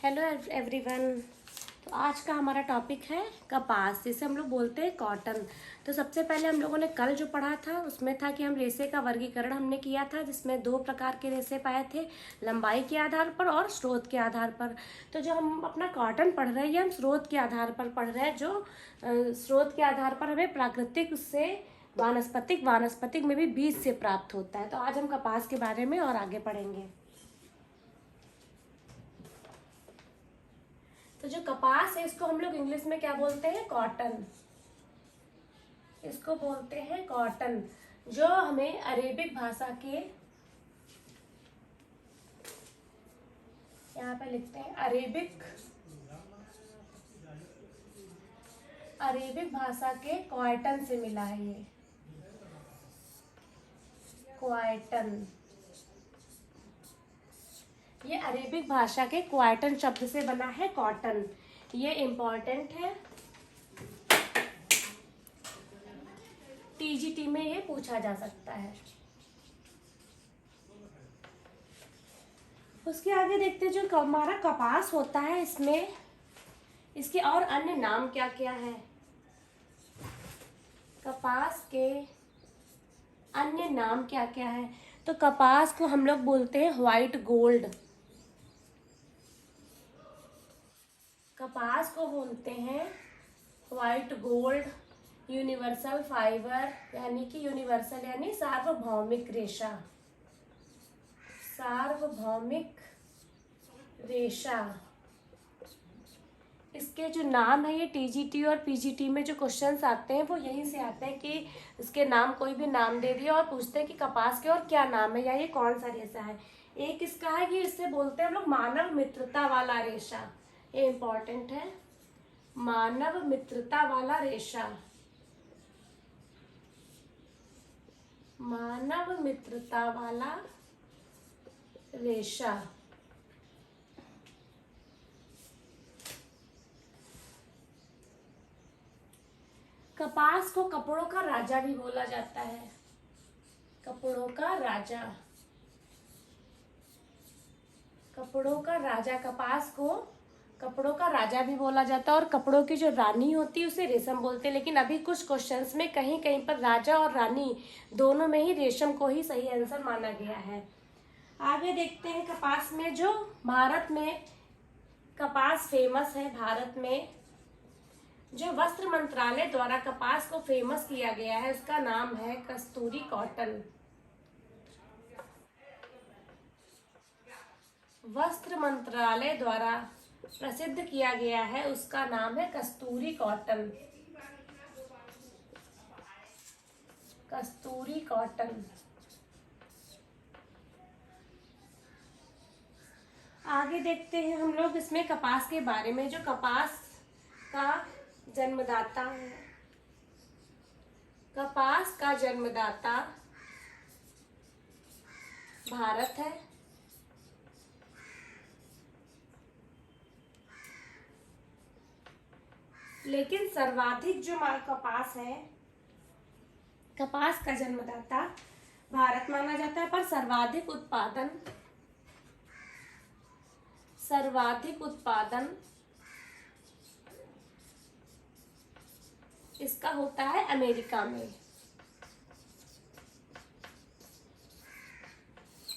Hello everyone. तो आज का हमारा टॉपिक है कपास, जिसे हम लोग बोलते हैं कॉटन। तो सबसे पहले हम लोगों ने कल जो पढ़ा था उसमें था कि हम रेशे का वर्गीकरण हमने किया था, जिसमें दो प्रकार के रेशे पाए थे, लंबाई के आधार पर और स्रोत के आधार पर। तो जो हम अपना कॉटन पढ़ रहे हैं ये हम स्रोत के आधार पर पढ़ रहे हैं, जो स्रोत के आधार पर हमें प्राकृतिक से वानस्पतिक में भी बीज से प्राप्त होता है। तो आज हम कपास के बारे में और आगे पढ़ेंगे। तो जो कपास है इसको हम लोग इंग्लिश में क्या बोलते हैं? कॉटन। इसको बोलते हैं कॉटन, जो हमें अरेबिक भाषा के, यहाँ पे लिखते हैं अरेबिक भाषा के क्वाइटन से मिला है। ये क्वाइटन, ये अरेबिक भाषा के क्वाइटन शब्द से बना है कॉटन। ये इम्पोर्टेंट है, टीजीटी में ये पूछा जा सकता है। उसके आगे देखते हैं जो हमारा कपास होता है, इसमें इसके और अन्य नाम क्या क्या है। कपास के अन्य नाम क्या क्या है? तो कपास को हम लोग बोलते हैं व्हाइट गोल्ड। कपास को बोलते हैं व्हाइट गोल्ड, यूनिवर्सल फाइबर, यानी कि यूनिवर्सल यानी सार्वभौमिक रेशा, सार्वभौमिक रेशा। इसके जो नाम है, ये टीजीटी और पीजीटी में जो क्वेश्चंस आते हैं वो यहीं से आते हैं कि इसके नाम, कोई भी नाम दे दिया और पूछते हैं कि कपास के और क्या नाम है या ये कौन सा रेशा है। एक इसका है कि इससे बोलते हैं हम लोग मानव मित्रता वाला रेशा। ये इम्पोर्टेंट है, मानव मित्रता वाला रेशा, मानव मित्रता वाला रेशा। कपास को कपड़ों का राजा भी बोला जाता है, कपड़ों का राजा, कपड़ों का राजा। कपास को कपड़ों का राजा भी बोला जाता है, और कपड़ों की जो रानी होती है उसे रेशम बोलते हैं। लेकिन अभी कुछ क्वेश्चंस में कहीं कहीं पर राजा और रानी दोनों में ही रेशम को ही सही आंसर माना गया है। आगे देखते हैं कपास में, जो भारत में कपास फेमस है, भारत में जो वस्त्र मंत्रालय द्वारा कपास को फेमस किया गया है उसका नाम है कस्तूरी कॉटन। वस्त्र मंत्रालय द्वारा प्रसिद्ध किया गया है उसका नाम है कस्तूरी कॉटन, कस्तूरी कॉटन। आगे देखते हैं हम लोग इसमें कपास के बारे में। जो कपास का जन्मदाता है, कपास का जन्मदाता भारत है। लेकिन सर्वाधिक जो कपास है, कपास का जन्मदाता भारत माना जाता है, पर सर्वाधिक उत्पादन इसका होता है अमेरिका में।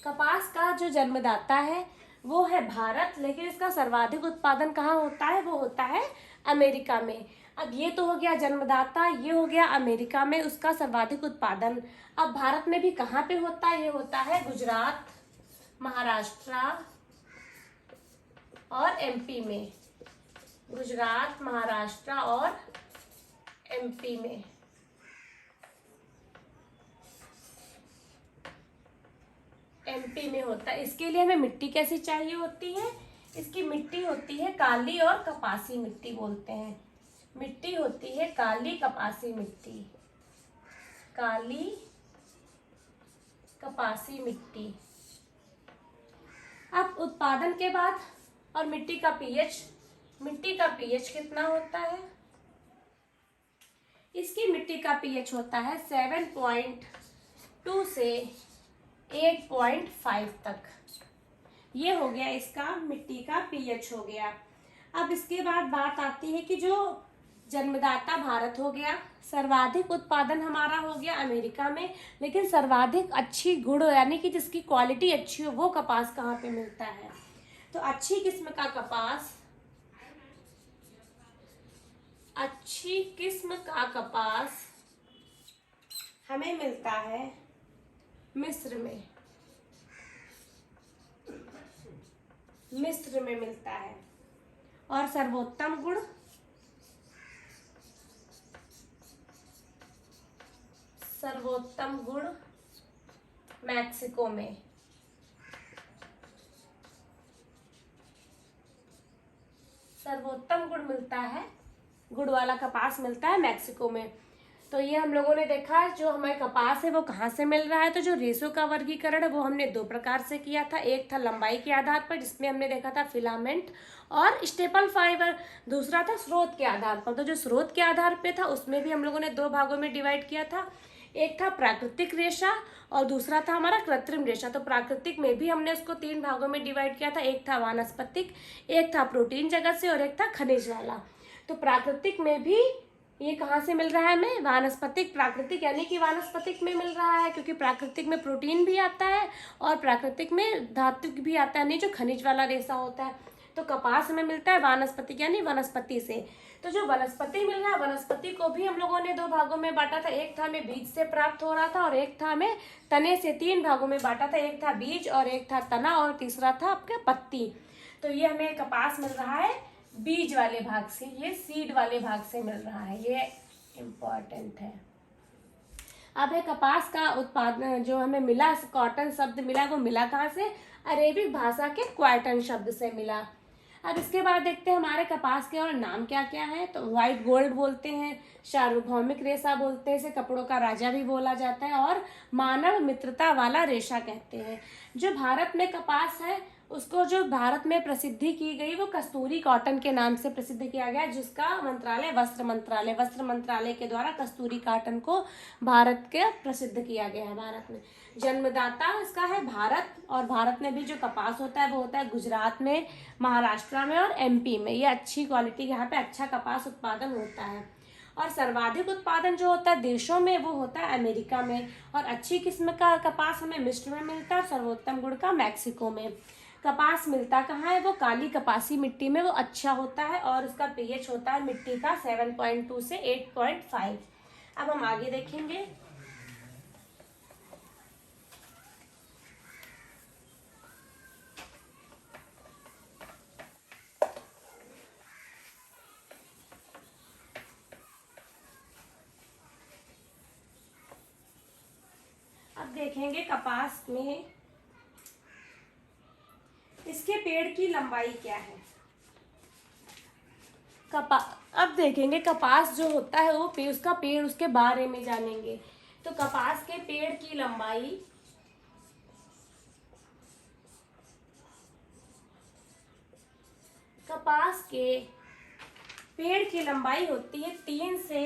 कपास का जो जन्मदाता है वो है भारत, लेकिन इसका सर्वाधिक उत्पादन कहाँ होता है? वो होता है अमेरिका में। अब ये तो हो गया जन्मदाता, ये हो गया अमेरिका में उसका सर्वाधिक उत्पादन। अब भारत में भी कहाँ पे होता है? ये होता है गुजरात, महाराष्ट्र और एमपी में। गुजरात, महाराष्ट्र और एमपी में। एमपी में होता है। इसके लिए हमें मिट्टी कैसी चाहिए होती है? इसकी मिट्टी होती है काली और कपासी मिट्टी बोलते हैं। मिट्टी होती है काली कपासी मिट्टी, काली कपासी मिट्टी। अब उत्पादन के बाद और मिट्टी का पीएच कितना होता है? इसकी मिट्टी का पीएच होता है 7.2 से 8.5 तक। ये हो गया इसका मिट्टी का पीएच हो गया। अब इसके बाद बात आती है कि जो जन्मदाता भारत हो गया, सर्वाधिक उत्पादन हमारा हो गया अमेरिका में, लेकिन सर्वाधिक अच्छी गुण यानी कि जिसकी क्वालिटी अच्छी हो वो कपास कहाँ पे मिलता है? तो अच्छी किस्म का कपास, अच्छी किस्म का कपास हमें मिलता है मिस्र में, मिस्र में मिलता है। और सर्वोत्तम गुण, सर्वोत्तम गुण मैक्सिको में, सर्वोत्तम गुण मिलता है, गुड़ वाला कपास मिलता है मैक्सिको में। तो ये हम लोगों ने देखा जो हमारे कपास है वो कहाँ से मिल रहा है। तो जो रेशों का वर्गीकरण है वो हमने दो प्रकार से किया था, एक था लंबाई के आधार पर जिसमें हमने देखा था फिलामेंट और स्टेपल फाइबर, दूसरा था स्रोत के आधार पर। तो जो स्रोत के आधार पे था उसमें भी हम लोगों ने दो भागों में डिवाइड किया था, एक था प्राकृतिक रेशा और दूसरा था हमारा कृत्रिम रेशा। तो प्राकृतिक में भी हमने उसको तीन भागों में डिवाइड किया था, एक था वानस्पतिक, एक था प्रोटीन जगत से और एक था खनिज वाला। तो प्राकृतिक में भी ये कहाँ से मिल रहा है हमें? वानस्पतिक प्राकृतिक यानी कि वानस्पतिक में मिल रहा है, क्योंकि प्राकृतिक में प्रोटीन भी आता है और प्राकृतिक में धातु भी आता है, नहीं जो खनिज वाला रेशा होता है। तो कपास में मिलता है वानस्पतिक यानी वनस्पति से। तो जो वनस्पति मिल रहा है, वनस्पति को भी हम लोगों ने दो भागों में बांटा था, एक था हमें बीज से प्राप्त हो रहा था और एक था हमें तने से। तीन भागों में बांटा था, एक था बीज और एक था तना और तीसरा था आपका पत्ती। तो ये हमें कपास मिल रहा है बीज वाले भाग से, ये सीड वाले भाग से मिल रहा है, ये इम्पोर्टेंट है। अब है कपास का उत्पादन जो हमें मिला, कॉटन शब्द मिला, वो मिला कहाँ से? अरेबिक भाषा के क्वाटन शब्द से मिला। अब इसके बाद देखते हैं हमारे कपास के और नाम क्या क्या है। तो व्हाइट गोल्ड बोलते हैं, सार्वभौमिक रेशा बोलते हैं, इसे कपड़ों का राजा भी बोला जाता है और मानव मित्रता वाला रेशा कहते हैं। जो भारत में कपास है उसको जो भारत में प्रसिद्धि की गई वो कस्तूरी कॉटन के नाम से प्रसिद्ध किया गया, जिसका मंत्रालय वस्त्र मंत्रालय के द्वारा कस्तूरी कॉटन को भारत के प्रसिद्ध किया गया है। भारत में जन्मदाता इसका है भारत, और भारत में भी जो कपास होता है वो होता है गुजरात में, महाराष्ट्र में और एमपी में। ये अच्छी क्वालिटी, यहाँ पे अच्छा कपास उत्पादन होता है। और सर्वाधिक उत्पादन जो होता है देशों में वो होता है अमेरिका में, और अच्छी किस्म का कपास हमें मिस्र में मिलता है और सर्वोत्तम गुण का मैक्सिको में। कपास मिलता कहाँ है? वो काली कपासी मिट्टी में, वो अच्छा होता है और उसका पीएच होता है मिट्टी का 7.2 से 8.5। अब हम आगे देखेंगे। अब देखेंगे कपास में इसके पेड़ की लंबाई क्या है। अब देखेंगे कपास जो होता है वो उसका पेड़, उसके बारे में जानेंगे। तो कपास के पेड़ की लंबाई कपास के पेड़ की लंबाई होती है 3 से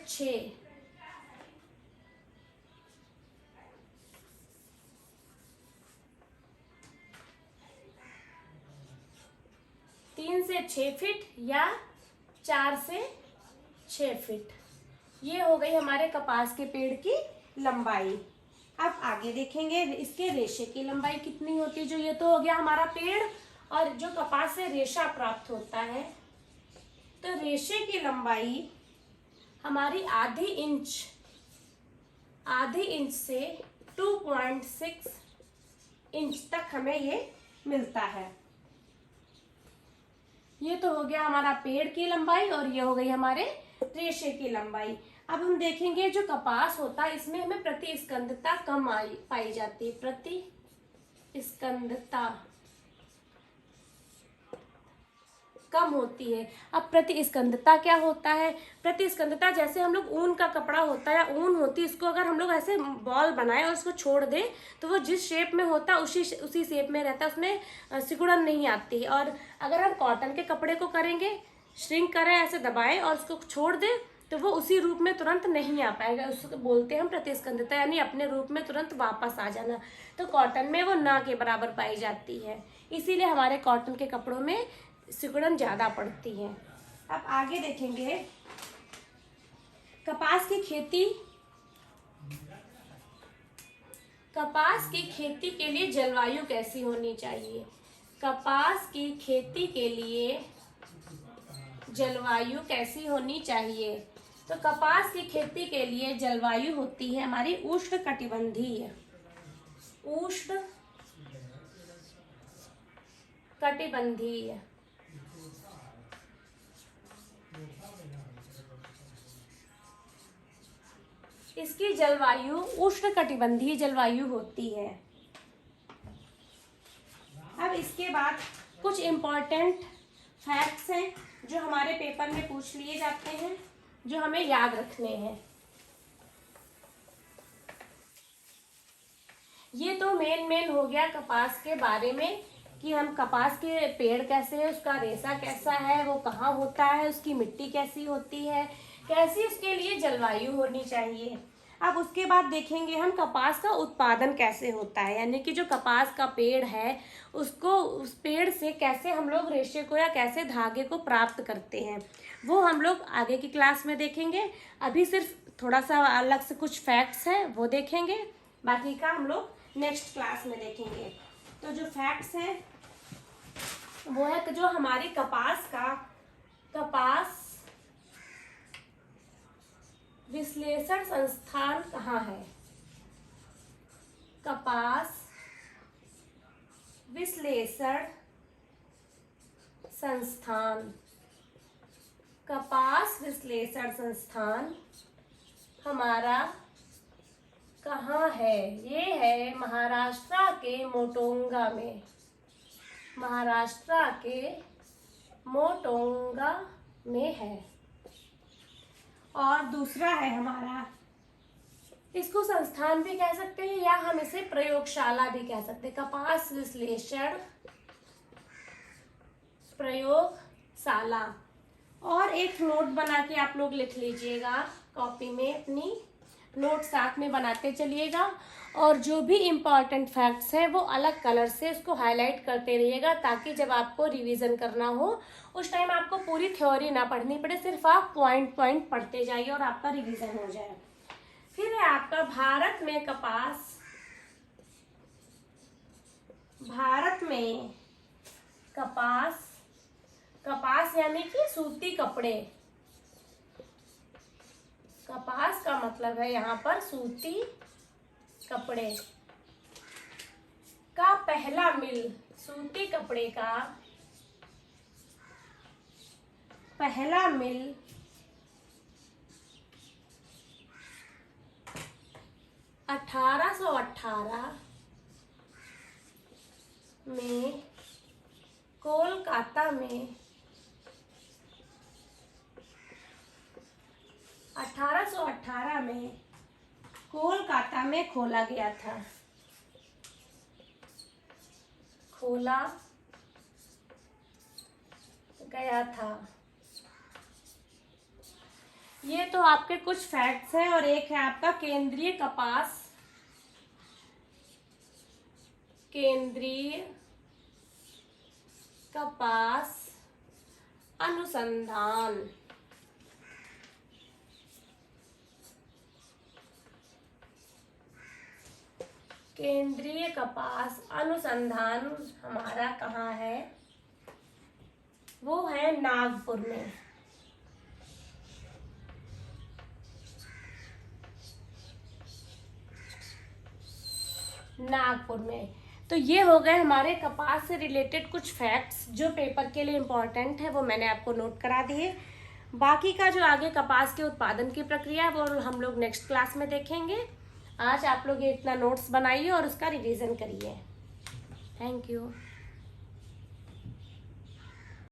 6। 3 से 6 फीट या 4 से 6 फीट, ये हो गई हमारे कपास के पेड़ की लंबाई। अब आगे देखेंगे इसके रेशे की लंबाई कितनी होती है। जो ये तो हो गया हमारा पेड़, और जो कपास से रेशा प्राप्त होता है तो रेशे की लंबाई हमारी आधी इंच से 2.6 इंच तक हमें ये मिलता है। ये तो हो गया हमारा पेड़ की लंबाई और ये हो गई हमारे रेशे की लंबाई। अब हम देखेंगे जो कपास होता है इसमें हमें प्रतिस्कंदता कम पाई जाती है। प्रतिस्कंदता कम होती है। अब प्रतिस्कंदता क्या होता है? प्रतिस्कंदता जैसे हम लोग ऊन का कपड़ा होता है या ऊन होती है, इसको अगर हम लोग ऐसे बॉल बनाए और उसको छोड़ दें तो वो जिस शेप में होता है उसी शेप में रहता है, उसमें सिकुड़न नहीं आती। और अगर हम कॉटन के कपड़े को करेंगे, श्रिंक करें, ऐसे दबाएं और उसको छोड़ दें तो वो उसी रूप में तुरंत नहीं आ पाएगा, उसको बोलते हैं हम प्रतिस्कंदता, यानी अपने रूप में तुरंत वापस आ जाना। तो कॉटन में वो ना के बराबर पाई जाती है, इसीलिए हमारे कॉटन के कपड़ों में सिकुड़न ज़्यादा पड़ती है। अब आगे देखेंगे कपास की खेती। कपास की खेती के लिए जलवायु कैसी होनी चाहिए? कपास की खेती के लिए जलवायु कैसी होनी चाहिए? तो कपास की खेती के लिए जलवायु होती है हमारी उष्ण कटिबंधीय। उष्ण कटिबंधीय। इसकी जलवायु उष्ण कटिबंधीय जलवायु होती है। अब इसके बाद कुछ इम्पोर्टेंट फैक्ट्स हैं जो हमारे पेपर में पूछ लिए जाते हैं, जो हमें याद रखने हैं। ये तो मेन हो गया कपास के बारे में कि हम कपास के पेड़ कैसे है, उसका रेशा कैसा है, वो कहाँ होता है, उसकी मिट्टी कैसी होती है, कैसी उसके लिए जलवायु होनी चाहिए। अब उसके बाद देखेंगे हम कपास का उत्पादन कैसे होता है, यानी कि जो कपास का पेड़ है उसको, उस पेड़ से कैसे हम लोग रेशे को या कैसे धागे को प्राप्त करते हैं, वो हम लोग आगे की क्लास में देखेंगे। अभी सिर्फ थोड़ा सा अलग से कुछ फैक्ट्स हैं वो देखेंगे, बाकी का हम लोग नेक्स्ट क्लास में देखेंगे। तो जो फैक्ट्स हैं वो है कि जो हमारी कपास विश्लेषण संस्थान कहाँ है? कपास विश्लेषण संस्थान। कपास विश्लेषण संस्थान हमारा कहाँ है? ये है महाराष्ट्र के मोटोंगा में। महाराष्ट्र के मोटोंगा में है। और दूसरा है हमारा, इसको संस्थान भी कह सकते हैं या हम इसे प्रयोगशाला भी कह सकते हैं। कपास विश्लेषण प्रयोगशाला। और एक नोट बना के आप लोग लिख लीजिएगा कॉपी में, अपनी नोट साथ में बनाते चलिएगा। और जो भी इम्पॉर्टेंट फैक्ट्स हैं वो अलग कलर से उसको हाईलाइट करते रहिएगा, ताकि जब आपको रिवीजन करना हो उस टाइम आपको पूरी थ्योरी ना पढ़नी पड़े, सिर्फ आप पॉइंट पढ़ते जाइए और आपका रिवीजन हो जाए। फिर है आपका भारत में कपास। भारत में कपास यानी कि सूती कपड़े। कपास का मतलब है यहाँ पर सूती कपड़े का पहला मिल। सूती कपड़े का पहला मिल 1818 में कोलकाता में 1818 में कोलकाता में खोला गया था। खोला गया था। ये तो आपके कुछ फैक्ट्स हैं। और एक है आपका केंद्रीय कपास अनुसंधान। केंद्रीय कपास अनुसंधान हमारा कहाँ है? वो है नागपुर में। नागपुर में। तो ये हो गए हमारे कपास से रिलेटेड कुछ फैक्ट्स जो पेपर के लिए इम्पोर्टेंट है, वो मैंने आपको नोट करा दिए। बाकी का जो आगे कपास के उत्पादन की प्रक्रिया है वो हम लोग नेक्स्ट क्लास में देखेंगे। आज आप लोग ये इतना नोट्स बनाइए और उसका रिवीजन करिए। Thank you.